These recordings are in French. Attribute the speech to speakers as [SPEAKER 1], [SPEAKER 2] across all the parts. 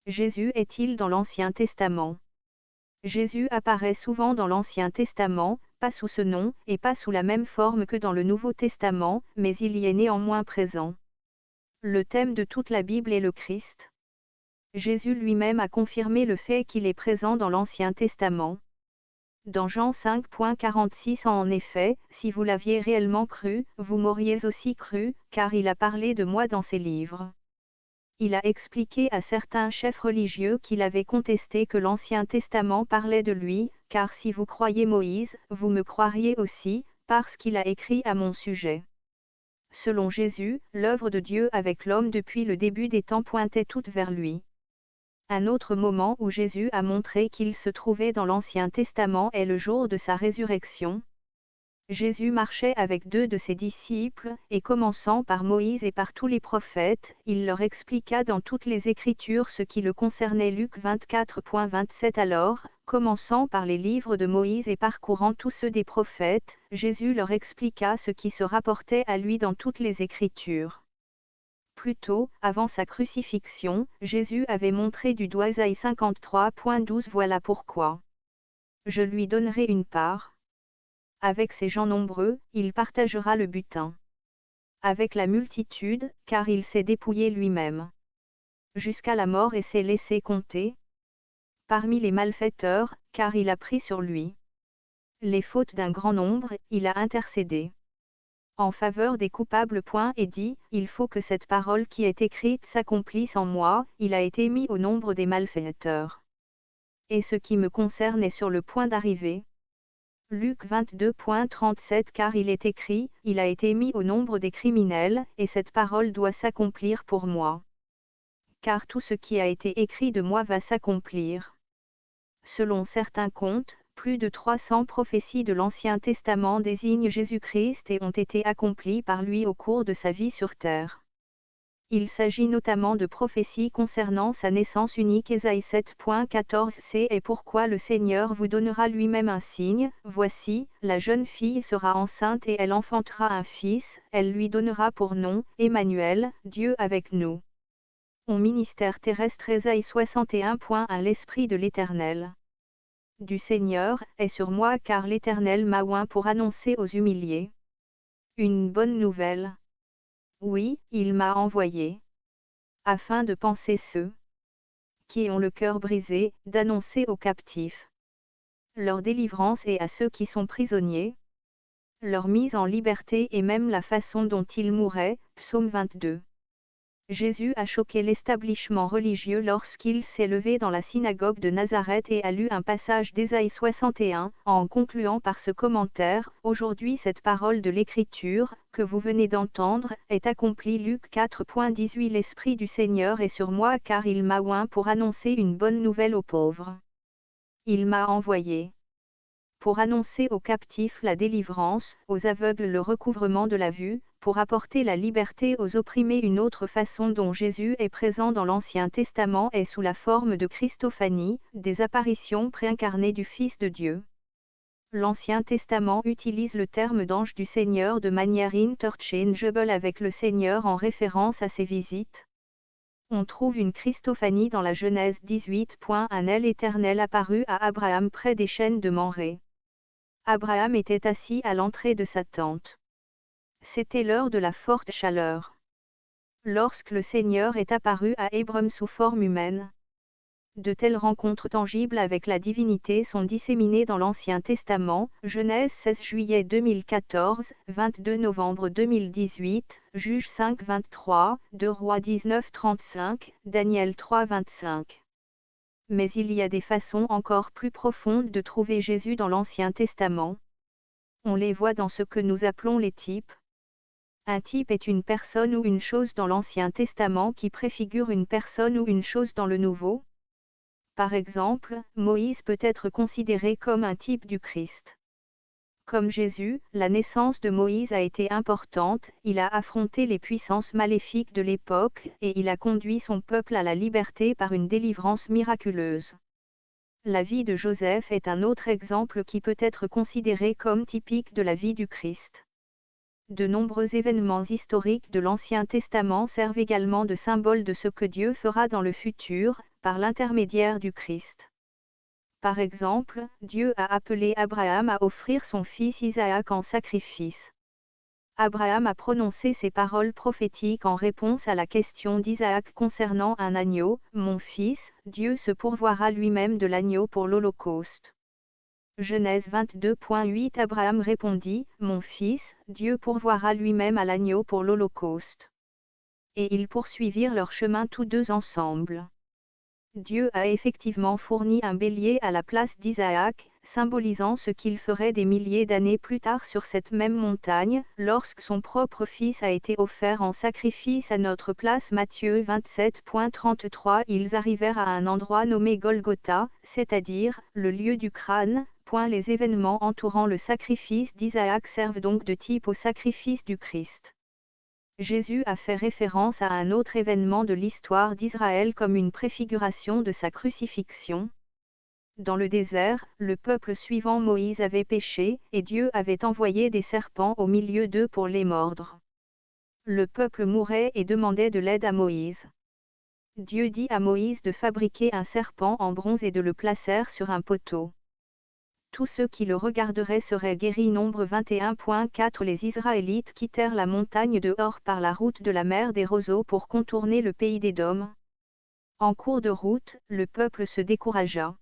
[SPEAKER 1] Jésus est-il dans l'Ancien Testament? Jésus apparaît souvent dans l'Ancien Testament, pas sous ce nom, et pas sous la même forme que dans le Nouveau Testament, mais il y est néanmoins présent. Le thème de toute la Bible est le Christ. Jésus lui-même a confirmé le fait qu'il est présent dans l'Ancien Testament. Dans Jean 5.46 en effet, si vous l'aviez réellement cru, vous m'auriez aussi cru, car il a parlé de moi dans ses livres. Il a expliqué à certains chefs religieux qu'il avait contesté que l'Ancien Testament parlait de lui, car si vous croyez Moïse, vous me croiriez aussi, parce qu'il a écrit à mon sujet. Selon Jésus, l'œuvre de Dieu avec l'homme depuis le début des temps pointait toute vers lui. Un autre moment où Jésus a montré qu'il se trouvait dans l'Ancien Testament est le jour de sa résurrection. Jésus marchait avec 2 de ses disciples, et commençant par Moïse et par tous les prophètes, il leur expliqua dans toutes les Écritures ce qui le concernait. Luc 24.27 Alors, commençant par les livres de Moïse et parcourant tous ceux des prophètes, Jésus leur expliqua ce qui se rapportait à lui dans toutes les Écritures. Plus tôt, avant sa crucifixion, Jésus avait montré du doigt Ésaïe 53.12 Voilà pourquoi. Je lui donnerai une part. Avec ces gens nombreux, il partagera le butin. Avec la multitude, car il s'est dépouillé lui-même. Jusqu'à la mort et s'est laissé compter. Parmi les malfaiteurs, car il a pris sur lui les fautes d'un grand nombre, il a intercédé en faveur des coupables. Et dit, il faut que cette parole qui est écrite s'accomplisse en moi, il a été mis au nombre des malfaiteurs. Et ce qui me concerne est sur le point d'arriver. Luc 22.37 Car il est écrit, il a été mis au nombre des criminels, et cette parole doit s'accomplir pour moi. Car tout ce qui a été écrit de moi va s'accomplir. Selon certains contes, plus de 300 prophéties de l'Ancien Testament désignent Jésus-Christ et ont été accomplies par lui au cours de sa vie sur terre. Il s'agit notamment de prophéties concernant sa naissance unique. Ésaïe 7.14 C'est et pourquoi le Seigneur vous donnera lui-même un signe, voici, la jeune fille sera enceinte et elle enfantera un fils, elle lui donnera pour nom, Emmanuel, Dieu avec nous. Au ministère terrestre Ésaïe 61.1 L'Esprit de l'Éternel du Seigneur est sur moi car l'Éternel m'a oint pour annoncer aux humiliés une bonne nouvelle. Oui, il m'a envoyé afin de panser ceux qui ont le cœur brisé, d'annoncer aux captifs leur délivrance et à ceux qui sont prisonniers leur mise en liberté et même la façon dont ils mourraient. Psaume 22. Jésus a choqué l'établissement religieux lorsqu'il s'est levé dans la synagogue de Nazareth et a lu un passage d'Ésaïe 61, en concluant par ce commentaire, « Aujourd'hui cette parole de l'Écriture, que vous venez d'entendre, est accomplie. » Luc 4.18 L'Esprit du Seigneur est sur moi car il m'a oint pour annoncer une bonne nouvelle aux pauvres. Il m'a envoyé pour annoncer aux captifs la délivrance, aux aveugles le recouvrement de la vue, pour apporter la liberté aux opprimés. Une autre façon dont Jésus est présent dans l'Ancien Testament est sous la forme de Christophanie, des apparitions préincarnées du Fils de Dieu. L'Ancien Testament utilise le terme d'ange du Seigneur de manière interchangeable avec le Seigneur en référence à ses visites. On trouve une Christophanie dans la Genèse 18.1 L'Éternel apparut à Abraham près des chênes de Mamré. Abraham était assis à l'entrée de sa tente. C'était l'heure de la forte chaleur. Lorsque le Seigneur est apparu à Abram sous forme humaine. De telles rencontres tangibles avec la divinité sont disséminées dans l'Ancien Testament, Genèse 16 juillet 2014, 22 novembre 2018, Juges 5.23, 2 Rois 19.35, Daniel 3.25. Mais il y a des façons encore plus profondes de trouver Jésus dans l'Ancien Testament. On les voit dans ce que nous appelons les types. Un type est une personne ou une chose dans l'Ancien Testament qui préfigure une personne ou une chose dans le Nouveau. Par exemple, Moïse peut être considéré comme un type du Christ. Comme Jésus, la naissance de Moïse a été importante, il a affronté les puissances maléfiques de l'époque, et il a conduit son peuple à la liberté par une délivrance miraculeuse. La vie de Joseph est un autre exemple qui peut être considéré comme typique de la vie du Christ. De nombreux événements historiques de l'Ancien Testament servent également de symbole de ce que Dieu fera dans le futur, par l'intermédiaire du Christ. Par exemple, Dieu a appelé Abraham à offrir son fils Isaac en sacrifice. Abraham a prononcé ces paroles prophétiques en réponse à la question d'Isaac concernant un agneau. « Mon fils, Dieu se pourvoira lui-même de l'agneau pour l'Holocauste. » Genèse 22.8 Abraham répondit, « Mon fils, Dieu pourvoira lui-même à l'agneau pour l'Holocauste. » Et ils poursuivirent leur chemin tous deux ensemble. Dieu a effectivement fourni un bélier à la place d'Isaac, symbolisant ce qu'il ferait des milliers d'années plus tard sur cette même montagne, lorsque son propre fils a été offert en sacrifice à notre place. Matthieu 27.33 Ils arrivèrent à un endroit nommé Golgotha, c'est-à-dire, le lieu du crâne. Les événements entourant le sacrifice d'Isaac servent donc de type au sacrifice du Christ. Jésus a fait référence à un autre événement de l'histoire d'Israël comme une préfiguration de sa crucifixion. Dans le désert, le peuple suivant Moïse avait péché, et Dieu avait envoyé des serpents au milieu d'eux pour les mordre. Le peuple mourait et demandait de l'aide à Moïse. Dieu dit à Moïse de fabriquer un serpent en bronze et de le placer sur un poteau. Tous ceux qui le regarderaient seraient guéris. Nombre 21.4 Les Israélites quittèrent la montagne de Hor par la route de la mer des roseaux pour contourner le pays d'Édom. En cours de route, le peuple se découragea.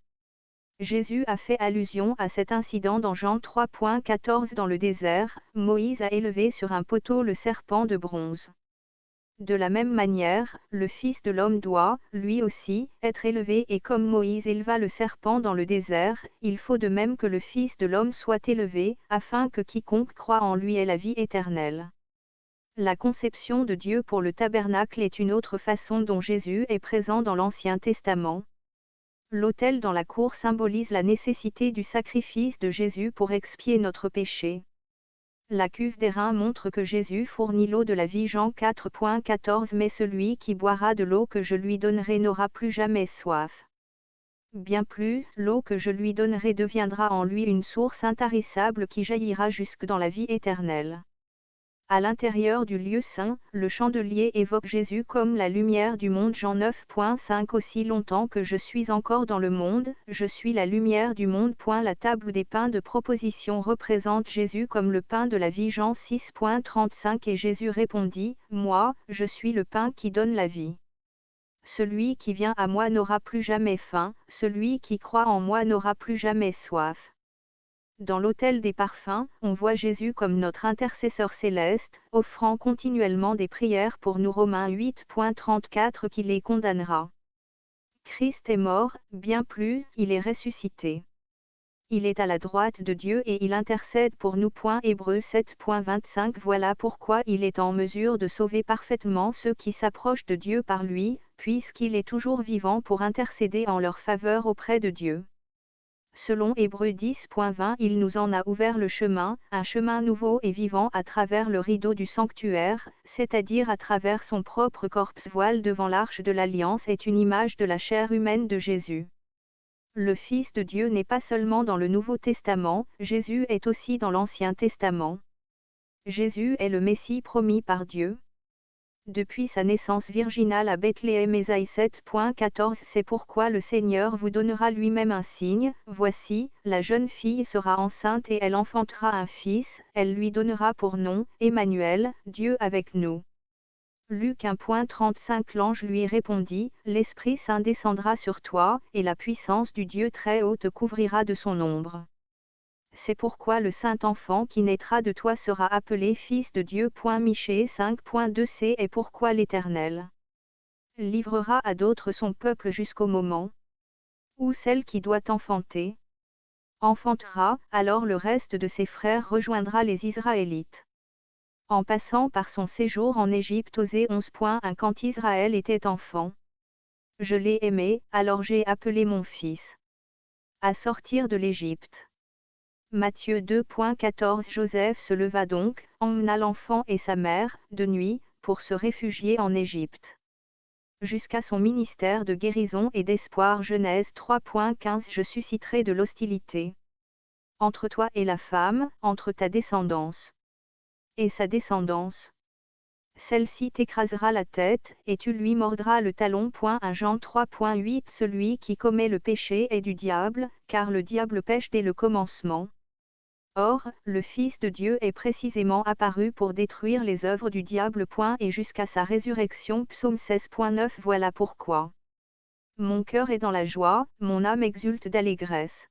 [SPEAKER 1] Jésus a fait allusion à cet incident dans Jean 3.14 Dans le désert, Moïse a élevé sur un poteau le serpent de bronze. De la même manière, le Fils de l'homme doit, lui aussi, être élevé et comme Moïse éleva le serpent dans le désert, il faut de même que le Fils de l'homme soit élevé, afin que quiconque croit en lui ait la vie éternelle. La conception de Dieu pour le tabernacle est une autre façon dont Jésus est présent dans l'Ancien Testament. L'autel dans la cour symbolise la nécessité du sacrifice de Jésus pour expier notre péché. La cuve d'airain montre que Jésus fournit l'eau de la vie. Jean 4.14 Mais celui qui boira de l'eau que je lui donnerai n'aura plus jamais soif. Bien plus, l'eau que je lui donnerai deviendra en lui une source intarissable qui jaillira jusque dans la vie éternelle. À l'intérieur du lieu saint, le chandelier évoque Jésus comme la lumière du monde. Jean 9.5 Aussi longtemps que je suis encore dans le monde, je suis la lumière du monde. La table des pains de proposition représente Jésus comme le pain de la vie. Jean 6.35 Et Jésus répondit, Moi, je suis le pain qui donne la vie. Celui qui vient à moi n'aura plus jamais faim, celui qui croit en moi n'aura plus jamais soif. Dans l'autel des parfums, on voit Jésus comme notre intercesseur céleste, offrant continuellement des prières pour nous. Romains 8.34 Qui les condamnera. Christ est mort, bien plus, il est ressuscité. Il est à la droite de Dieu et il intercède pour nous. Hébreux 7.25 Voilà pourquoi il est en mesure de sauver parfaitement ceux qui s'approchent de Dieu par lui, puisqu'il est toujours vivant pour intercéder en leur faveur auprès de Dieu. Selon Hébreux 10.20 Il nous en a ouvert le chemin, un chemin nouveau et vivant à travers le rideau du sanctuaire, c'est-à-dire à travers son propre corps. Voile devant l'arche de l'Alliance est une image de la chair humaine de Jésus. Le Fils de Dieu n'est pas seulement dans le Nouveau Testament, Jésus est aussi dans l'Ancien Testament. Jésus est le Messie promis par Dieu. Depuis sa naissance virginale à Bethléem. Ésaïe 7.14 C'est pourquoi le Seigneur vous donnera lui-même un signe, voici, la jeune fille sera enceinte et elle enfantera un fils, elle lui donnera pour nom, Emmanuel, Dieu avec nous. Luc 1.35 L'ange lui répondit, l'Esprit Saint descendra sur toi, et la puissance du Dieu Très-Haut te couvrira de son ombre. C'est pourquoi le saint enfant qui naîtra de toi sera appelé Fils de Dieu. Michée 5.2 C'est pourquoi l'Éternel livrera à d'autres son peuple jusqu'au moment où celle qui doit enfanter enfantera, alors le reste de ses frères rejoindra les Israélites. En passant par son séjour en Égypte. Osée 11.1 Quand Israël était enfant, je l'ai aimé, alors j'ai appelé mon fils à sortir de l'Égypte. Matthieu 2.14 Joseph se leva donc, emmena l'enfant et sa mère, de nuit, pour se réfugier en Égypte. Jusqu'à son ministère de guérison et d'espoir. Genèse 3.15 Je susciterai de l'hostilité entre toi et la femme, entre ta descendance et sa descendance. Celle-ci t'écrasera la tête, et tu lui mordras le talon. 1 Jean 3.8 Celui qui commet le péché est du diable, car le diable pêche dès le commencement. Or, le Fils de Dieu est précisément apparu pour détruire les œuvres du diable. Et jusqu'à sa résurrection. Psaume 16.9 Voilà pourquoi mon cœur est dans la joie, mon âme exulte d'allégresse.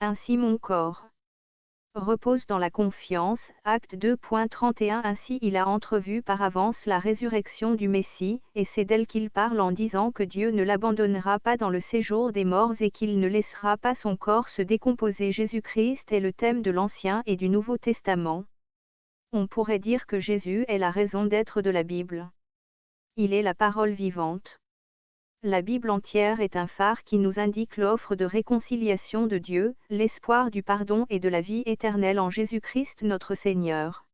[SPEAKER 1] Ainsi mon corps repose dans la confiance. Acte 2.31 Ainsi il a entrevu par avance la résurrection du Messie, et c'est d'elle qu'il parle en disant que Dieu ne l'abandonnera pas dans le séjour des morts et qu'il ne laissera pas son corps se décomposer. Jésus-Christ est le thème de l'Ancien et du Nouveau Testament. On pourrait dire que Jésus est la raison d'être de la Bible. Il est la parole vivante. La Bible entière est un phare qui nous indique l'offre de réconciliation de Dieu, l'espoir du pardon et de la vie éternelle en Jésus-Christ notre Seigneur.